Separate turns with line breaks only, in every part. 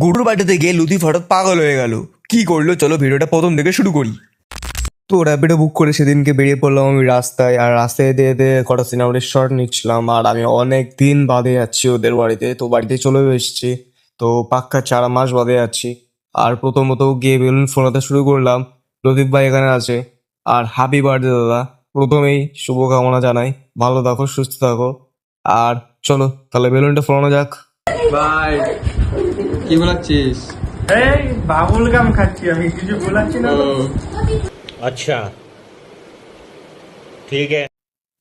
গুডুর বাড়িতে গিয়ে লুতিফ হঠাৎ পাগল হয়ে গেল। কি করলো চলো ভিডিওটা প্রথম থেকে শুরু করি। তো র্যাপিডো বুক করে সেদিনকে বেরিয়ে পড়লাম আমি রাস্তায়, আর রাস্তায় দিয়ে কটা সিনেমাটিক শট নিচ্ছিলাম। আর আমি অনেক দিন বাদে যাচ্ছি ওদের বাড়িতে, তো বাড়িতে চলেও এসেছি। তো পাক্কা 4 মাস বাদে যাচ্ছি। আর প্রথমত গিয়ে বেলুন ফোলাতে শুরু করলাম। লতিফ ভাই এখানে আছে। আর হ্যাপি বার্থডে দাদা, প্রথমেই শুভকামনা জানাই, ভালো থাকো সুস্থ থাকো। আর চলো তাহলে বেলুনটা ফোলানো যাক।
ভাই কি বলাচ্ছিস?
এই বাবুল গাম খাচ্ছি আমি, কিছু বলাচ্ছি না তো।
अच्छा ठीक है।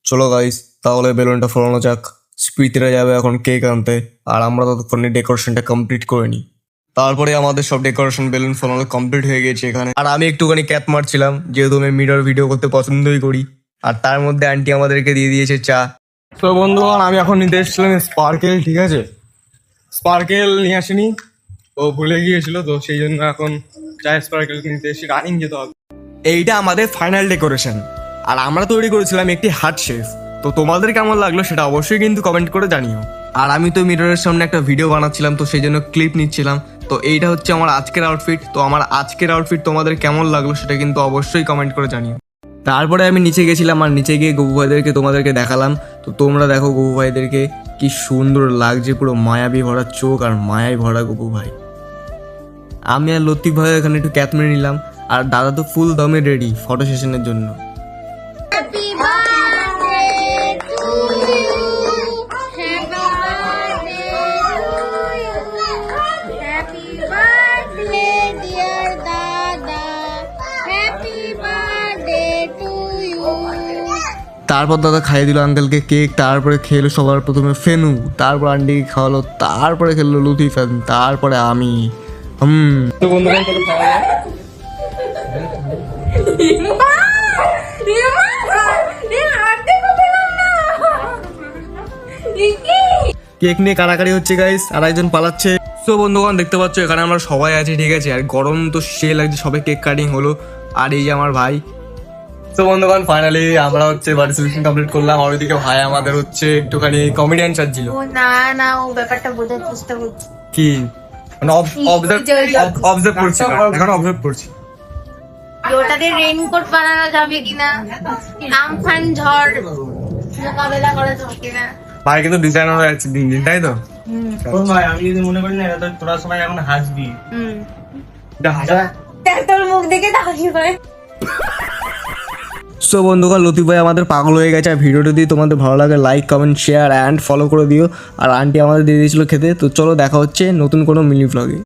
চলো গাইস তাহলে বেলুনটা ফোলানো যাক। স্মৃতিরা যাবে এখন কেক আনতে, আর আমরা ততক্ষণে ডেকোরেশনটা কমপ্লিট করে নিই। তারপরে আমাদের সব ডেকোরেশন বেলুন ফোলানো কমপ্লিট হয়ে গেছে এখানে। আর আমি একটুখানি ক্যাপ মারছিলাম, যেহেতু আমি মিরর ভিডিও করতে পছন্দই করি। আর তার মধ্যে আন্টি আমাদেরকে দিয়ে দিয়েছে চা। তো বন্ধুগণ আমি এখন নিতে এসেছিলাম স্পার্কেল, ঠিক আছে? স্পার্কেল নিয়ে আসিনি, ও ভুলে গিয়েছিল, তো সেই জন্য এখন চায়ের স্পার্কেল নিতে এসে রানিং যেতে হবে। এইটা আমাদের ফাইনাল ডেকোরেশন, আর আমরা তৈরি করেছিলাম একটি হার্ট শেপ। তো তোমাদের কেমন লাগলো সেটা অবশ্যই কিন্তু কমেন্ট করে জানিও। আর আমি তো মিররের সামনে একটা ভিডিও বানাচ্ছিলাম, তো সেই জন্য ক্লিপ নিচ্ছিলাম। তো এইটা হচ্ছে আমার আজকের আউটফিট। তো আমার আজকের আউটফিট তোমাদের কেমন লাগলো সেটা কিন্তু অবশ্যই কমেন্ট করে জানিও। তারপরে আমি নিচে গেছিলাম, আর নিচে গিয়ে গবু ভাইদেরকে তোমাদেরকে দেখালাম। তো তোমরা দেখো গবু ভাইদেরকে কি সুন্দর লাগছে, পুরো মায়াবী ভরা চোখ আর মায়ায় ভরা গবু ভাই। আমি আর লতিফ ভাই এখানে একটু ক্যাপ মেরে নিলাম, আর দাদা তো ফুল দমে রেডি ফটো সেশনের জন্য।
Happy birthday to you. Happy birthday, dear Dada. Happy birthday to you.
তারপর দাদা খাইয়ে দিল আঙ্কেলকে কেক, তারপরে খেলো সবার প্রথমে ফেনু, তারপর আন্টিকে খাওয়ালো, তারপরে খেলো লুতিফ, তারপরে আমি।
তো বন্ধুগণ চলো খাওয়া যাক।
কেক নিয়ে কাড়াকাড়ি হচ্ছে গাইস, আর একজন পালাচ্ছে। তো বন্ধুগণ দেখতে পাচ্ছ এখানে আমরা সবাই আছি, ঠিক আছে? আর গরম তো সে লাগছে, সবাই কেক কাটিং হলো। আর এই যে আমার ভাই। তো বন্ধুগণ ফাইনালি আমরা হচ্ছে বার্থডে সেলিব্রেশন কমপ্লিট করলাম। আর ওইদিকে ভাই আমাদের হচ্ছে একটুখানি কমেডিয়ান সাজছিল।
ও না না, ও ব্যাপারটা বোঝার চেষ্টা করছি।
কি মানে অবজার্ভ করছি, এখন অবজার্ভ করছি।
ওটাতে রেইনকোট বানানো যাবে কিনা, আমফান ঝড় মোকাবেলা করা যাবে কিনা।
ভাই কিন্তু ডিজাইনার হয়ে যাচ্ছে দিন দিন, তাই তো?
ভাই আমি যদি মনে করি না, এটা তো তোরা সবাই এখন হাসবি।
তোর মুখ দেখে তাহলে হয়।
সো বন্ধুগণ লতিফ ভাই আমাদের পাগল হয়ে গেছে। আর ভিডিওটা দিয়ে তোমাদের ভালো লাগে like comment share and follow করে দিও। আর আন্টি আমাদের দিয়ে দিয়েছিল খেতে। তো চলো দেখা হচ্ছে নতুন কোনো মিনি ব্লগে।